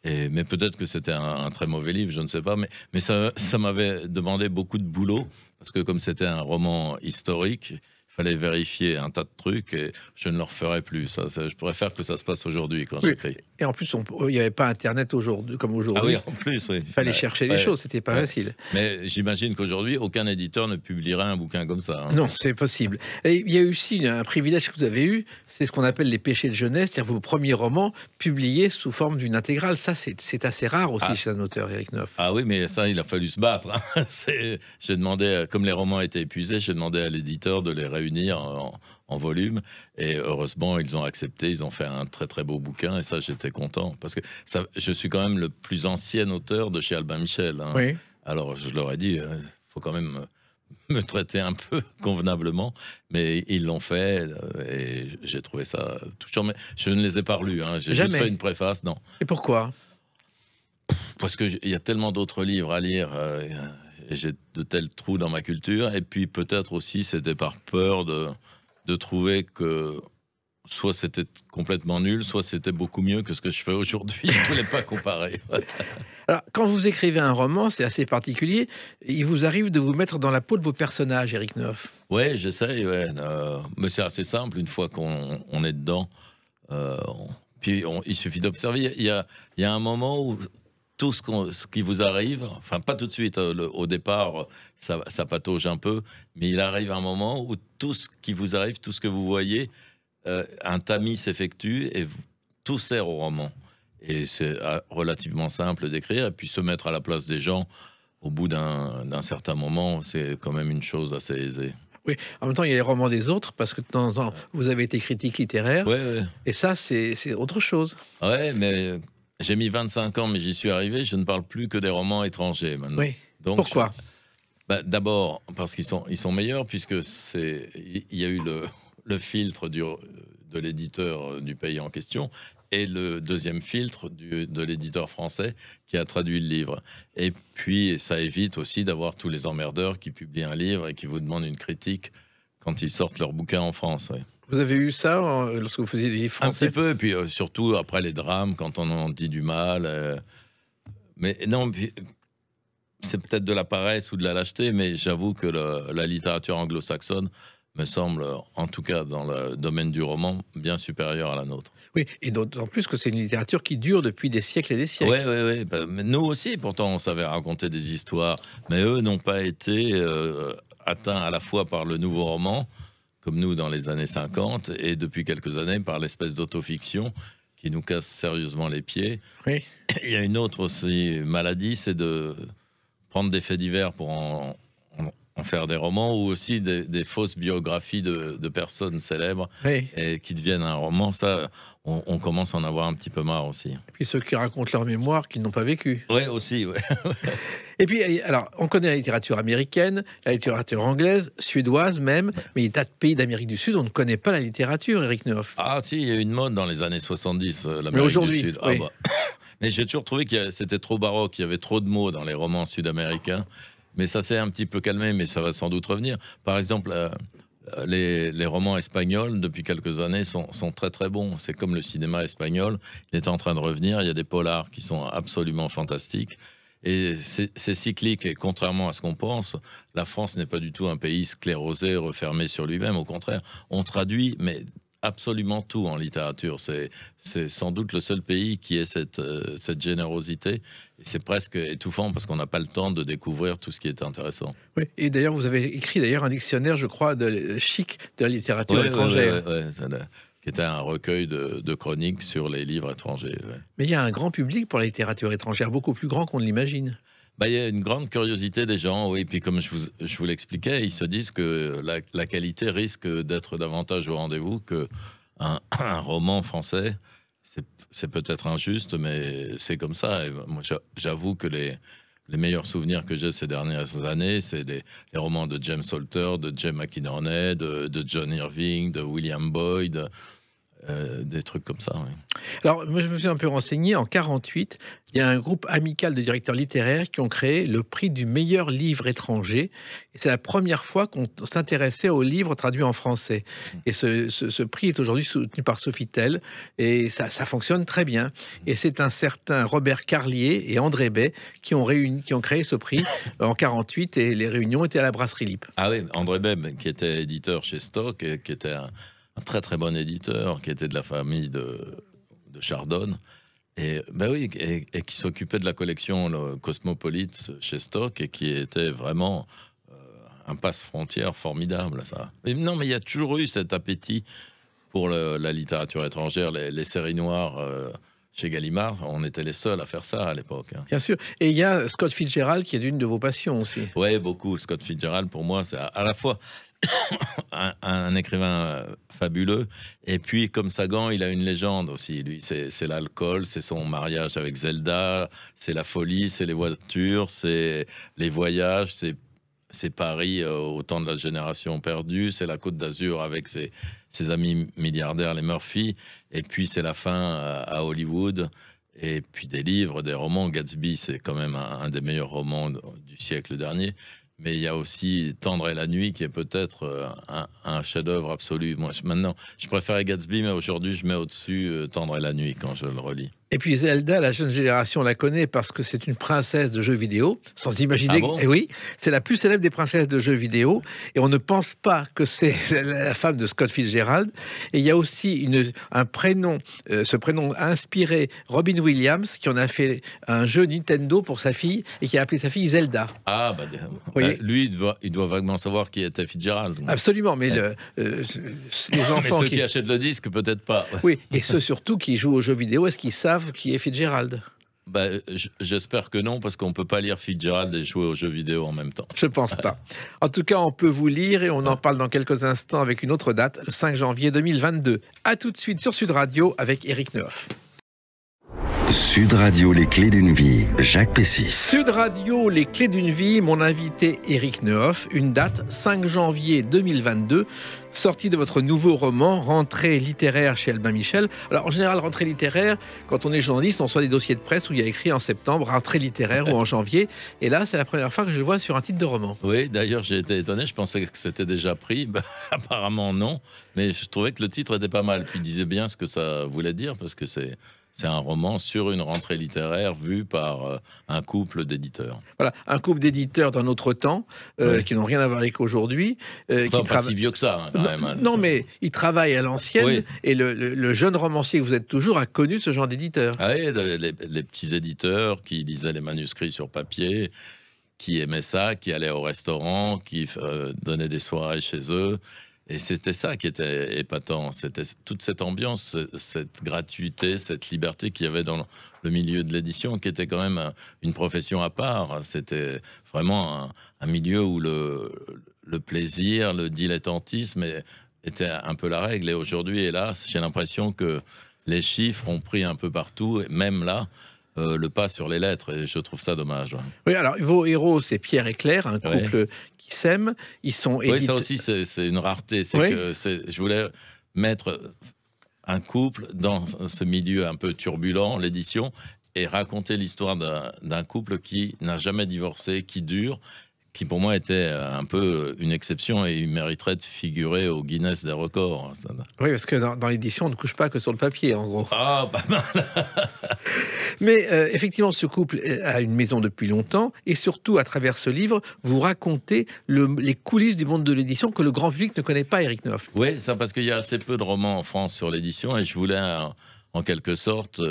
Mais peut-être que c'était un très mauvais livre, je ne sais pas. Mais ça m'avait demandé beaucoup de boulot, parce que comme c'était un roman historique, il fallait vérifier un tas de trucs et je ne le referai plus. Je préfère que ça se passe aujourd'hui quand j'écris. Et en plus, il n'y avait pas Internet aujourd'hui comme aujourd'hui. Ah oui, en plus, oui. Il fallait chercher les choses, c'était pas facile. Mais j'imagine qu'aujourd'hui, aucun éditeur ne publiera un bouquin comme ça. Hein. Non, c'est possible. Et il y a aussi un privilège que vous avez eu, c'est ce qu'on appelle les péchés de jeunesse, c'est-à-dire vos premiers romans publiés sous forme d'une intégrale. Ça, c'est assez rare aussi chez un auteur, Éric Neuf. Ah oui, mais ça, il a fallu se battre. Hein. J'ai demandé, comme les romans étaient épuisés, j'ai demandé à l'éditeur de les réunir en volume, et heureusement ils ont accepté, ils ont fait un très très beau bouquin, et ça j'étais content, parce que je suis quand même le plus ancien auteur de chez Albin Michel, hein. Oui. Alors je leur ai dit, faut quand même me traiter un peu convenablement, mais ils l'ont fait, et j'ai trouvé ça touchant, mais je ne les ai pas relus, hein. J'ai juste fait une préface. Non. Et pourquoi? Parce qu'il y a tellement d'autres livres à lire, j'ai de tels trous dans ma culture, et puis peut-être aussi c'était par peur de trouver que soit c'était complètement nul, soit c'était beaucoup mieux que ce que je fais aujourd'hui. Je ne voulais pas comparer. Alors, quand vous écrivez un roman, c'est assez particulier. Il vous arrive de vous mettre dans la peau de vos personnages, Éric Neuf. Oui, j'essaye, mais c'est assez simple une fois qu'on est dedans. Puis il suffit d'observer. Il y a un moment où tout ce qui vous arrive, enfin pas tout de suite, au départ, ça patauge un peu, mais il arrive un moment où tout ce qui vous arrive, tout ce que vous voyez, un tamis s'effectue et tout sert au roman. Et c'est relativement simple d'écrire, et puis se mettre à la place des gens au bout d'un certain moment, c'est quand même une chose assez aisée. Oui, en même temps, il y a les romans des autres, parce que de temps en temps, vous avez été critique littéraire, et ça, c'est autre chose. Ouais, mais j'ai mis 25 ans, mais j'y suis arrivé. Je ne parle plus que des romans étrangers maintenant. Oui. Donc, pourquoi d'abord, parce qu'ils sont meilleurs, puisque il y a eu le filtre de l'éditeur du pays en question. et le deuxième filtre de l'éditeur français qui a traduit le livre. Et puis, ça évite aussi d'avoir tous les emmerdeurs qui publient un livre et qui vous demandent une critique quand ils sortent leur bouquin en France. Ouais. Vous avez eu ça lorsque vous faisiez des livres français? Un petit peu, et puis surtout après les drames, quand on en dit du mal. Mais non, puis, c'est peut-être de la paresse ou de la lâcheté, mais j'avoue que la littérature anglo-saxonne me semble, en tout cas dans le domaine du roman, bien supérieure à la nôtre. Oui, et d'autant plus que c'est une littérature qui dure depuis des siècles et des siècles. Oui. Mais nous aussi, pourtant, on savait raconter des histoires, mais eux n'ont pas été atteints à la fois par le nouveau roman, comme nous dans les années 50, et depuis quelques années par l'espèce d'autofiction qui nous casse sérieusement les pieds. Oui. Il y a une autre aussi maladie, c'est de prendre des faits divers pour en faire des romans, ou aussi des fausses biographies de personnes célèbres et qui deviennent un roman. Ça, on commence à en avoir un petit peu marre aussi. Et puis ceux qui racontent leur mémoire qu'ils n'ont pas vécu. Oui, aussi, oui. Et puis, alors, on connaît la littérature américaine, la littérature anglaise, suédoise même, mais il y a des tas de pays d'Amérique du Sud, on ne connaît pas la littérature, Éric Nehoff. Ah si, il y a eu une mode dans les années 70, l'Amérique du Sud. Oui. Mais j'ai toujours trouvé que c'était trop baroque, il y avait trop de mots dans les romans sud-américains. Mais ça s'est un petit peu calmé, mais ça va sans doute revenir. Par exemple, les romans espagnols, depuis quelques années, sont très très bons. C'est comme le cinéma espagnol, il est en train de revenir. Il y a des polars qui sont absolument fantastiques. Et c'est cyclique. Et contrairement à ce qu'on pense, la France n'est pas du tout un pays sclérosé, refermé sur lui-même. Au contraire, on traduit, mais absolument tout en littérature. C'est sans doute le seul pays qui ait cette générosité. Et c'est presque étouffant parce qu'on n'a pas le temps de découvrir tout ce qui est intéressant. Oui, et d'ailleurs, vous avez écrit un dictionnaire, je crois, chic de la littérature étrangère. Oui, qui était un recueil de chroniques sur les livres étrangers. Ouais. Mais il y a un grand public pour la littérature étrangère, beaucoup plus grand qu'on ne l'imagine. Il y a une grande curiosité des gens, oui. Puis comme je vous l'expliquais, ils se disent que la qualité risque d'être davantage au rendez-vous qu'un roman français. C'est peut-être injuste, mais c'est comme ça. Et moi, j'avoue que les meilleurs souvenirs que j'ai ces dernières années, c'est les romans de James Salter, de Jay McInerney, de John Irving, de William Boyd. Des trucs comme ça, oui. Alors, moi, je me suis un peu renseigné. En 1948, il y a un groupe amical de directeurs littéraires qui ont créé le prix du meilleur livre étranger. Et c'est la première fois qu'on s'intéressait aux livres traduits en français. Et ce prix est aujourd'hui soutenu par Sofitel. Et ça fonctionne très bien. Et c'est un certain Robert Carlier et André Bay qui ont créé ce prix en 1948. Et les réunions étaient à la Brasserie Lippe. Ah oui, André Bay, qui était éditeur chez Stock, et qui était un très très bon éditeur, qui était de la famille de Chardonne, et qui s'occupait de la collection Cosmopolite chez Stock, et qui était vraiment un passe-frontière formidable. Ça. Mais il y a toujours eu cet appétit pour la littérature étrangère, les séries noires. Chez Gallimard, on était les seuls à faire ça à l'époque. Bien sûr. Et il y a Scott Fitzgerald qui est d'une de vos passions aussi. Oui, beaucoup. Scott Fitzgerald, pour moi, c'est à la fois un écrivain fabuleux, et puis comme Sagan, il a une légende aussi. Lui, c'est l'alcool, c'est son mariage avec Zelda, c'est la folie, c'est les voitures, c'est les voyages, c'est Paris au temps de la génération perdue, c'est la Côte d'Azur avec ses amis milliardaires, les Murphy, et puis c'est la fin à Hollywood, et puis des livres, des romans. Gatsby, c'est quand même un des meilleurs romans du siècle dernier. Mais il y a aussi Tendre et la nuit, qui est peut-être un chef-d'œuvre absolu. Moi, maintenant, je préférais Gatsby, mais aujourd'hui, je mets au-dessus Tendre et la nuit quand je le relis. Et puis Zelda, la jeune génération la connaît parce que c'est une princesse de jeux vidéo, sans imaginer. Ah bon ? Et oui, c'est la plus célèbre des princesses de jeux vidéo, et on ne pense pas que c'est la femme de Scott Fitzgerald. Et il y a aussi un prénom, ce prénom a inspiré Robin Williams, qui en a fait un jeu Nintendo pour sa fille et qui a appelé sa fille Zelda. Ah, lui, il doit vaguement savoir qui était Fitzgerald. Absolument, mais les enfants mais ceux qui achètent le disque, peut-être pas. Oui, et ceux surtout qui jouent aux jeux vidéo, est-ce qu'ils savent qui est Fitzgerald? J'espère que non, parce qu'on ne peut pas lire Fitzgerald et jouer aux jeux vidéo en même temps. Je pense pas. En tout cas, on peut vous lire, et on en parle dans quelques instants avec une autre date, le 5 janvier 2022. A tout de suite sur Sud Radio avec Éric Nehoff. Sud Radio, les clés d'une vie, Jacques Pessis. Sud Radio, les clés d'une vie, mon invité Éric Nehoff, une date 5 janvier 2022, sortie de votre nouveau roman, Rentrée littéraire chez Albin Michel. Alors en général, rentrée littéraire, quand on est journaliste, on reçoit des dossiers de presse où il y a écrit en septembre, rentrée littéraire ou en janvier. Et là, c'est la première fois que je le vois sur un titre de roman. Oui, d'ailleurs, j'ai été étonné, je pensais que c'était déjà pris. Apparemment non, mais je trouvais que le titre était pas mal. Puis il disait bien ce que ça voulait dire, parce que c'est un roman sur une rentrée littéraire vue par un couple d'éditeurs. Voilà, un couple d'éditeurs d'un autre temps, qui n'ont rien à voir avec aujourd'hui. Enfin, pas si vieux que ça, quand même. Non, mais ils travaillent à l'ancienne, oui. Et le jeune romancier que vous êtes toujours a connu ce genre d'éditeur. Ah oui, les petits éditeurs qui lisaient les manuscrits sur papier, qui aimaient ça, qui allaient au restaurant, qui donnaient des soirées chez eux. Et c'était ça qui était épatant, c'était toute cette ambiance, cette gratuité, cette liberté qu'il y avait dans le milieu de l'édition, qui était quand même une profession à part. C'était vraiment un milieu où le plaisir, le dilettantisme était un peu la règle. Et aujourd'hui, hélas, j'ai l'impression que les chiffres ont pris un peu partout, et même là, le pas sur les lettres, et je trouve ça dommage. Oui, alors vos héros, c'est Pierre et Claire, un couple qui s'aime. Ils sont oui, ça aussi, c'est une rareté. C'est que je voulais mettre un couple dans ce milieu un peu turbulent, l'édition, et raconter l'histoire d'un couple qui n'a jamais divorcé, qui dure, qui pour moi était un peu une exception et il mériterait de figurer au Guinness des records. Oui, parce que dans l'édition, on ne couche pas que sur le papier, en gros. Ah, pas mal. Mais effectivement, ce couple a une maison depuis longtemps et surtout, à travers ce livre, vous racontez les coulisses du monde de l'édition que le grand public ne connaît pas, Éric Nehoff. Oui, ça parce qu'il y a assez peu de romans en France sur l'édition et je voulais en quelque sorte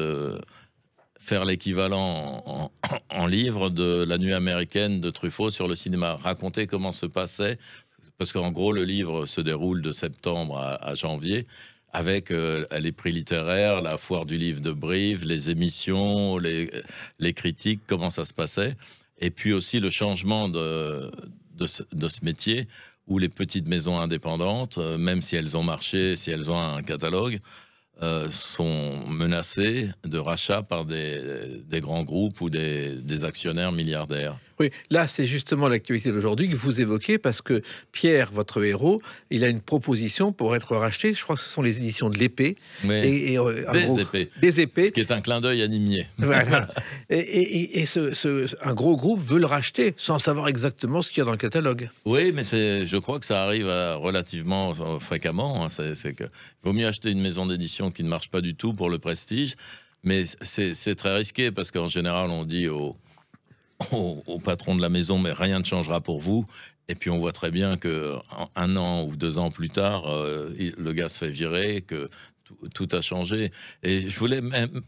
faire l'équivalent en livre de La Nuit américaine de Truffaut sur le cinéma, raconter comment se passait, parce qu'en gros le livre se déroule de septembre à janvier, avec les prix littéraires, la foire du livre de Brive, les émissions, les critiques, comment ça se passait, et puis aussi le changement de ce métier, où les petites maisons indépendantes, même si elles ont marché, si elles ont un catalogue, sont menacés de rachat par des grands groupes ou des actionnaires milliardaires. Oui, là, c'est justement l'actualité d'aujourd'hui que vous évoquez, parce que Pierre, votre héros, il a une proposition pour être racheté. Je crois que ce sont les éditions de l'Épée. Des Épées. Des Épées. Ce qui est un clin d'œil animé. Voilà. Et un gros groupe veut le racheter sans savoir exactement ce qu'il y a dans le catalogue. Oui, mais je crois que ça arrive relativement fréquemment. C'est que vaut mieux acheter une maison d'édition qui ne marche pas du tout pour le prestige. Mais c'est très risqué parce qu'en général, on dit au patron de la maison, mais rien ne changera pour vous. Et puis on voit très bien qu'un an ou 2 ans plus tard, le gars se fait virer, que tout a changé. Et je voulais même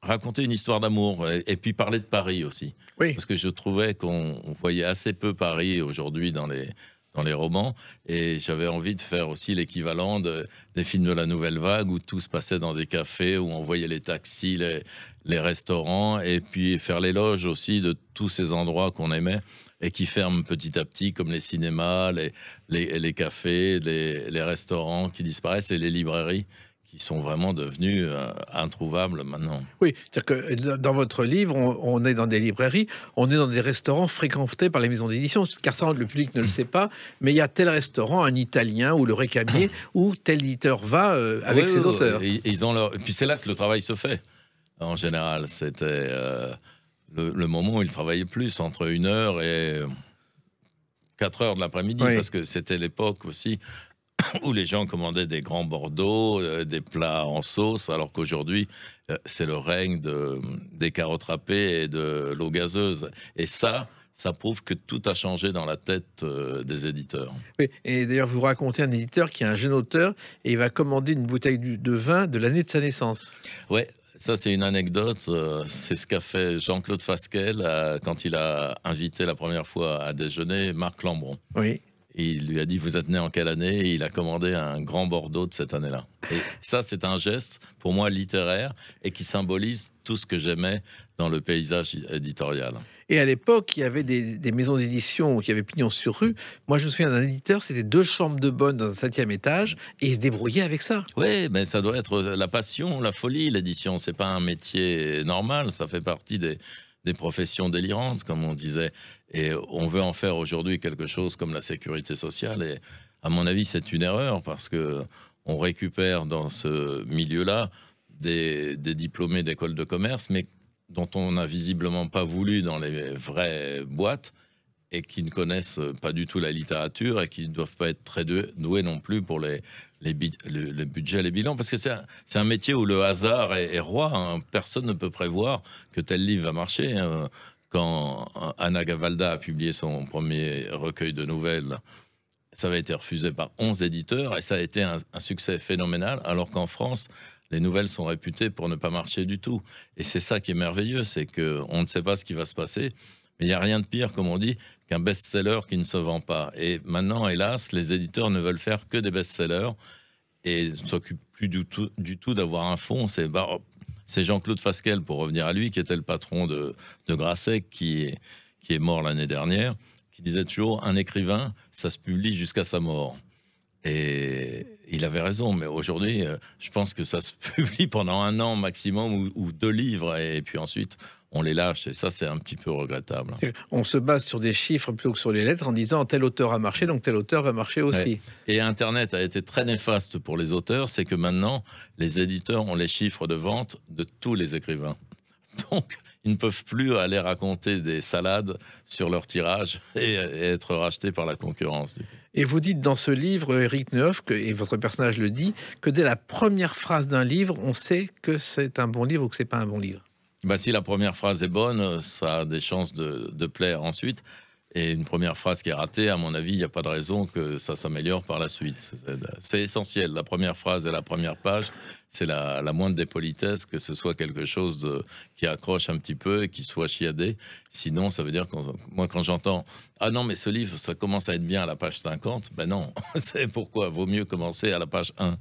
raconter une histoire d'amour et puis parler de Paris aussi. Oui. Parce que je trouvais qu'on voyait assez peu Paris aujourd'hui dans les romans, et j'avais envie de faire aussi l'équivalent des films de la Nouvelle Vague où tout se passait dans des cafés, où on voyait les taxis, les restaurants, et puis faire l'éloge aussi de tous ces endroits qu'on aimait et qui ferment petit à petit, comme les cinémas, les cafés, les restaurants qui disparaissent, et les librairies qui sont vraiment devenus introuvables maintenant. Oui, c'est-à-dire que dans votre livre, on est dans des librairies, on est dans des restaurants fréquentés par les maisons d'édition, car ça, le public ne le sait pas, mais il y a tel restaurant, un italien ou le Récamier, où tel éditeur va avec ses auteurs. Ils ont et puis c'est là que le travail se fait, en général. C'était le moment où ils travaillaient plus, entre 1h et 4h de l'après-midi, parce que c'était l'époque aussi où les gens commandaient des grands Bordeaux, des plats en sauce, alors qu'aujourd'hui, c'est le règne des carottes râpées et de l'eau gazeuse. Et ça prouve que tout a changé dans la tête des éditeurs. Oui, et d'ailleurs, vous racontez un éditeur qui est un jeune auteur, et il va commander une bouteille de vin de l'année de sa naissance. Oui, ça c'est une anecdote. C'est ce qu'a fait Jean-Claude Fasquelle quand il a invité la première fois à déjeuner Marc Lambron. Oui. Et il lui a dit, vous êtes né en quelle année? Et il a commandé un grand Bordeaux de cette année-là. Et ça, c'est un geste, pour moi, littéraire, et qui symbolise tout ce que j'aimais dans le paysage éditorial. Et à l'époque, il y avait des maisons d'édition qui avaient pignon sur rue. Moi, je me souviens d'un éditeur, c'était 2 chambres de bonne dans un 7e étage, et il se débrouillait avec ça. Oui, mais ça doit être la passion, la folie, l'édition. C'est pas un métier normal, ça fait partie des professions délirantes, comme on disait. Et on veut en faire aujourd'hui quelque chose comme la sécurité sociale. Et à mon avis, c'est une erreur, parce que on récupère dans ce milieu-là des diplômés d'écoles de commerce, mais dont on n'a visiblement pas voulu dans les vraies boîtes, et qui ne connaissent pas du tout la littérature, et qui ne doivent pas être très doués non plus pour le budget, les bilans, parce que c'est un métier où le hasard est roi, hein. Personne ne peut prévoir que tel livre va marcher, hein. Quand Anna Gavalda a publié son premier recueil de nouvelles, ça avait été refusé par 11 éditeurs, et ça a été un succès phénoménal, alors qu'en France, les nouvelles sont réputées pour ne pas marcher du tout. Et c'est ça qui est merveilleux, c'est qu'on ne sait pas ce qui va se passer, mais il n'y a rien de pire, comme on dit, qu'un best-seller qui ne se vend pas. Et maintenant, hélas, les éditeurs ne veulent faire que des best-sellers et ne s'occupent plus du tout d'avoir un fond. C'est Jean-Claude Fasquelle, pour revenir à lui, qui était le patron de Grasset, qui est mort l'année dernière, qui disait toujours, un écrivain, ça se publie jusqu'à sa mort. Et il avait raison, mais aujourd'hui, je pense que ça se publie pendant 1 an maximum, ou 2 livres, et puis ensuite, on les lâche, et ça, c'est un petit peu regrettable. On se base sur des chiffres plutôt que sur les lettres, en disant tel auteur a marché, donc tel auteur va marcher aussi. Ouais. Et Internet a été très néfaste pour les auteurs, c'est que maintenant, les éditeurs ont les chiffres de vente de tous les écrivains. Donc, ils ne peuvent plus aller raconter des salades sur leur tirage et être rachetés par la concurrence. Et vous dites dans ce livre, Éric Neuf, et votre personnage le dit, que dès la première phrase d'un livre, on sait que c'est un bon livre ou que c'est pas un bon livre. Bah, si la première phrase est bonne, ça a des chances de plaire ensuite. Et une première phrase qui est ratée, à mon avis, il n'y a pas de raison que ça s'améliore par la suite. C'est essentiel. La première phrase et la première page, c'est la moindre des politesses, que ce soit quelque chose qui accroche un petit peu et qui soit chiadé. Sinon, ça veut dire que moi, quand j'entends « Ah non, mais ce livre, ça commence à être bien à la page 50 », ben non, c'est pourquoi vaut mieux commencer à la page 1.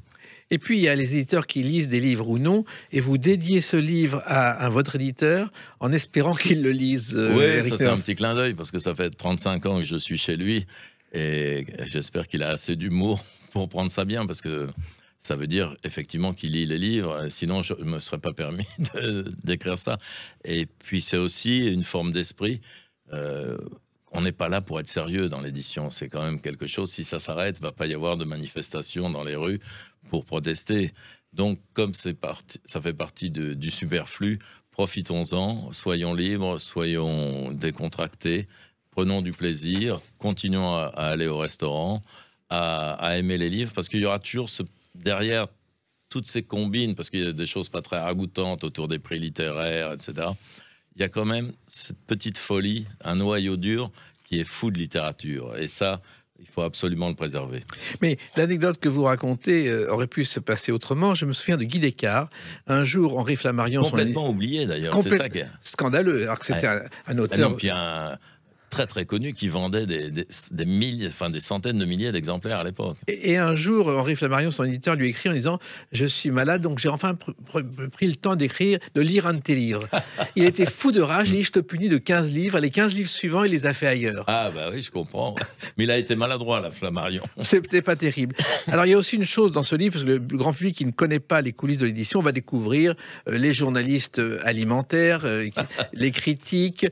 Et puis, il y a les éditeurs qui lisent des livres ou non, et vous dédiez ce livre à votre éditeur en espérant qu'il le lise. Oui, ça c'est un petit clin d'œil, parce que ça fait 35 ans que je suis chez lui, et j'espère qu'il a assez d'humour pour prendre ça bien, parce que ça veut dire effectivement qu'il lit les livres, sinon je ne me serais pas permis d'écrire ça. Et puis c'est aussi une forme d'esprit. On n'est pas là pour être sérieux dans l'édition, c'est quand même quelque chose, si ça s'arrête, il ne va pas y avoir de manifestations dans les rues pour protester. Donc, comme ça fait partie du superflu, profitons-en, soyons libres, soyons décontractés, prenons du plaisir, continuons à aller au restaurant, à aimer les livres, parce qu'il y aura toujours derrière toutes ces combines, parce qu'il y a des choses pas très ragoûtantes autour des prix littéraires, etc., il y a quand même cette petite folie, un noyau dur qui est fou de littérature. Et ça, il faut absolument le préserver. Mais l'anecdote que vous racontez aurait pu se passer autrement. Je me souviens de Guy Descartes. Un jour, Henri Flammarion... Complètement oublié, d'ailleurs. C'est ça qui est scandaleux, alors que c'était un auteur... Non, puis un très très connu qui vendait des milliers, enfin des centaines de milliers d'exemplaires à l'époque. Et un jour, Henri Flammarion, son éditeur, lui écrit en disant « Je suis malade, donc j'ai enfin pris le temps de lire un de tes livres. » Il était fou de rage, il dit « Je te punis de 15 livres. » Les 15 livres suivants, il les a fait ailleurs. Ah bah oui, je comprends. Mais il a été maladroit, la Flammarion. C'était pas terrible. Alors, il y a aussi une chose dans ce livre, parce que le grand public qui ne connaît pas les coulisses de l'édition va découvrir les journalistes alimentaires, les critiques,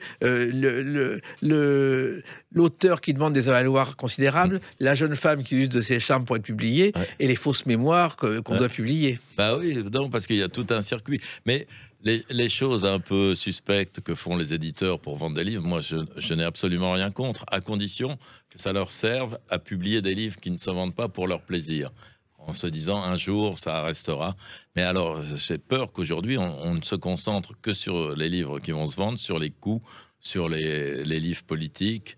l'auteur qui demande des avaloirs considérables, la jeune femme qui use de ses charmes pour être publiée, et les fausses mémoires qu'on doit publier. Bah oui, non, parce qu'il y a tout un circuit. Mais les choses un peu suspectes que font les éditeurs pour vendre des livres, moi, je n'ai absolument rien contre, à condition que ça leur serve à publier des livres qui ne se vendent pas pour leur plaisir, en se disant un jour ça restera. Mais alors, j'ai peur qu'aujourd'hui, on ne se concentre que sur les livres qui vont se vendre, sur les coûts, sur les livres politiques,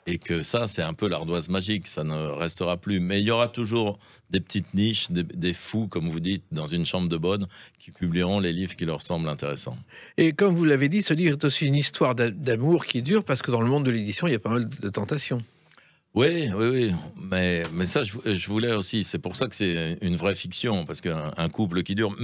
et que ça, c'est un peu l'ardoise magique, ça ne restera plus. Mais il y aura toujours des petites niches, des fous, comme vous dites, dans une chambre de bonne, qui publieront les livres qui leur semblent intéressants. Et comme vous l'avez dit, ce livre est aussi une histoire d'amour qui dure, parce que dans le monde de l'édition, il y a pas mal de tentations. Oui, oui, oui. Mais ça, je voulais aussi. C'est pour ça que c'est une vraie fiction, parce qu'un couple qui dure,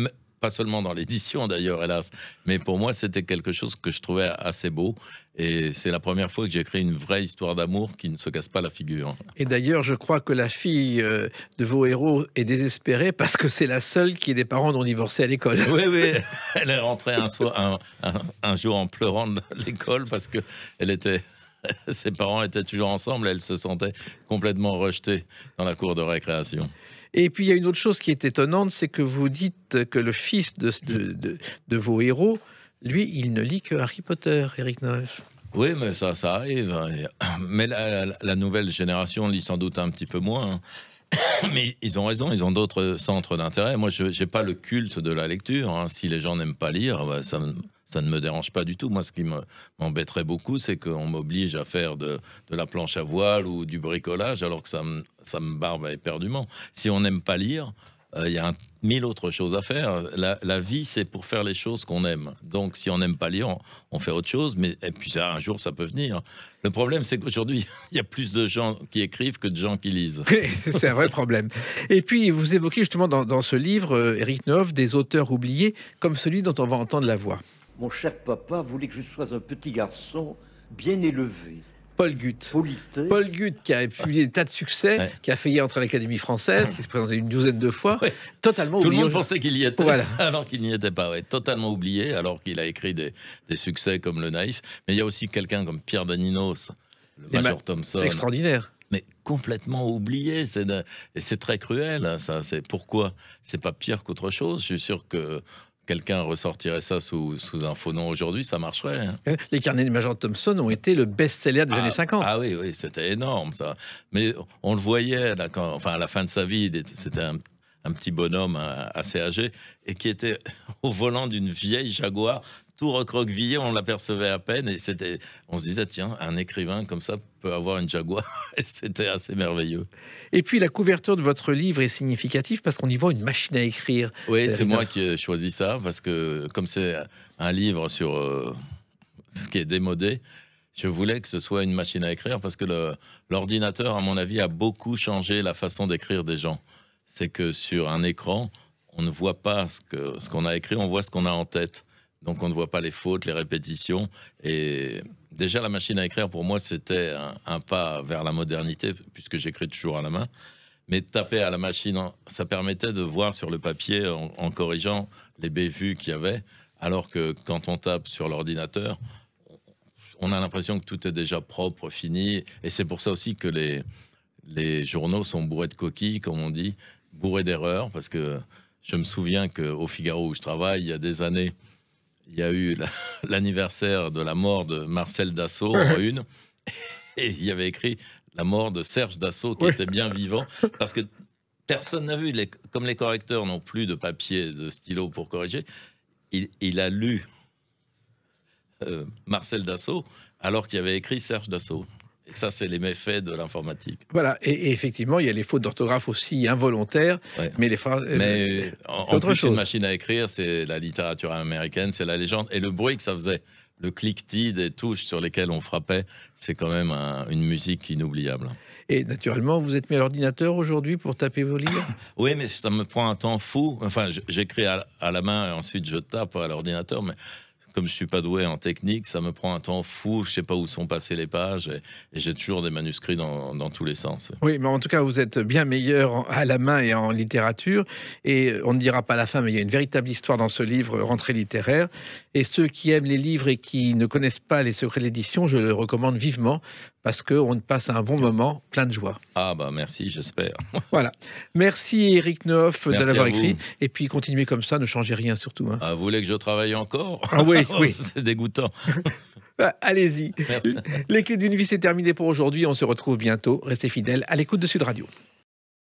pas seulement dans l'édition d'ailleurs, hélas, mais pour moi, c'était quelque chose que je trouvais assez beau. Et c'est la première fois que j'écris une vraie histoire d'amour qui ne se casse pas la figure. Et d'ailleurs, je crois que la fille de vos héros est désespérée parce que c'est la seule qui ait des parents non divorcés à l'école. Oui, oui. Elle est rentrée un jour en pleurant de l'école parce que ses parents étaient toujours ensemble. Elle se sentait complètement rejetée dans la cour de récréation. Et puis, il y a une autre chose qui est étonnante, c'est que vous dites que le fils de vos héros, lui, il ne lit que Harry Potter, Éric Neuf. Oui, mais ça arrive. Mais la nouvelle génération lit sans doute un petit peu moins. Mais ils ont raison, ils ont d'autres centres d'intérêt. Moi, je n'ai pas le culte de la lecture. Hein. Si les gens n'aiment pas lire, bah, ça ne me dérange pas du tout. Moi, ce qui m'embêterait beaucoup, c'est qu'on m'oblige à faire de la planche à voile ou du bricolage, alors que ça me barbe éperdument. Si on n'aime pas lire, il y a mille autres choses à faire. La vie, c'est pour faire les choses qu'on aime. Donc, si on n'aime pas lire, on fait autre chose. Et puis, ça, un jour, ça peut venir. Le problème, c'est qu'aujourd'hui, il y a plus de gens qui écrivent que de gens qui lisent. C'est un vrai problème. Et puis, vous évoquez justement dans ce livre, Éric Neuf, des auteurs oubliés, comme celui dont on va entendre la voix. Mon cher papa voulait que je sois un petit garçon bien élevé. Paul Guth. Politesse. Paul Guth, qui a publié des tas de succès, Ouais. qui a failli entrer à l'Académie française, qui se présentait une douzaine de fois, Ouais. totalement Tout oublié. le monde pensait qu'il y était, Voilà. alors qu'il n'y était pas. Ouais. Totalement oublié, alors qu'il a écrit des succès comme Le Naïf. Mais il y a aussi quelqu'un comme Pierre Daninos, le Major Thompson. C'est extraordinaire. Mais complètement oublié. Et c'est très cruel, hein, ça. Pourquoi c'est pas pire qu'autre chose. Je suis sûr que quelqu'un ressortirait ça sous un faux nom aujourd'hui, ça marcherait. Hein. Les carnets de Major Thompson ont été le best-seller des années 50. Ah oui, oui, c'était énorme ça. Mais on le voyait là, à la fin de sa vie, c'était un petit bonhomme assez âgé et qui était au volant d'une vieille Jaguar, tout recroquevillé, on l'apercevait à peine et on se disait tiens, un écrivain comme ça peut avoir une Jaguar. Et c'était assez merveilleux. Et puis la couverture de votre livre est significative parce qu'on y voit une machine à écrire. Oui, c'est moi qui ai choisi ça parce que comme c'est un livre sur ce qui est démodé, je voulais que ce soit une machine à écrire parce que l'ordinateur, à mon avis, a beaucoup changé la façon d'écrire des gens. C'est que sur un écran, on ne voit pas ce qu'on a écrit, on voit ce qu'on a en tête. Donc on ne voit pas les fautes, les répétitions. Et déjà, la machine à écrire, pour moi, c'était un pas vers la modernité, puisque j'écris toujours à la main. Mais taper à la machine, ça permettait de voir sur le papier, en corrigeant les bévues qu'il y avait, alors que quand on tape sur l'ordinateur, on a l'impression que tout est déjà propre, fini. Et c'est pour ça aussi que les journaux sont bourrés de coquilles, comme on dit, bourrés d'erreurs, parce que je me souviens qu'au Figaro, où je travaille, il y a des années, il y a eu l'anniversaire de la mort de Marcel Dassault en une, et il y avait écrit la mort de Serge Dassault, qui était bien vivant, parce que personne n'a vu, comme les correcteurs n'ont plus de papier, de stylo pour corriger, il a lu Marcel Dassault, alors qu'il avait écrit Serge Dassault. Et ça, c'est les méfaits de l'informatique. Voilà, et effectivement, il y a les fautes d'orthographe aussi involontaires, Ouais. mais les phrases... Mais en autre plus, chose. une machine à écrire, c'est la littérature américaine, c'est la légende. Et le bruit que ça faisait, le cliquetis des touches sur lesquelles on frappait, c'est quand même une musique inoubliable. Et naturellement, vous êtes mis à l'ordinateur aujourd'hui pour taper vos livres? Oui, mais ça me prend un temps fou. Enfin, j'écris à la main et ensuite je tape à l'ordinateur, mais comme je suis pas doué en technique, ça me prend un temps fou. Je sais pas où sont passées les pages et j'ai toujours des manuscrits dans tous les sens. Oui, mais en tout cas, vous êtes bien meilleur à la main et en littérature. Et on ne dira pas la fin, mais il y a une véritable histoire dans ce livre, Rentrée littéraire. Et ceux qui aiment les livres et qui ne connaissent pas les secrets de l'édition, je le recommande vivement parce qu'on passe un bon moment, plein de joie. Ah bah merci, j'espère. Voilà. Merci Éric Neuf de Merci l'avoir à vous. écrit. Et puis continuez comme ça, ne changez rien surtout. Hein. Ah, vous voulez que je travaille encore? Ah oui, oui. C'est dégoûtant. Allez-y. Merci. Les clés d'une vie, c'est terminé pour aujourd'hui. On se retrouve bientôt. Restez fidèles à l'écoute de Sud Radio.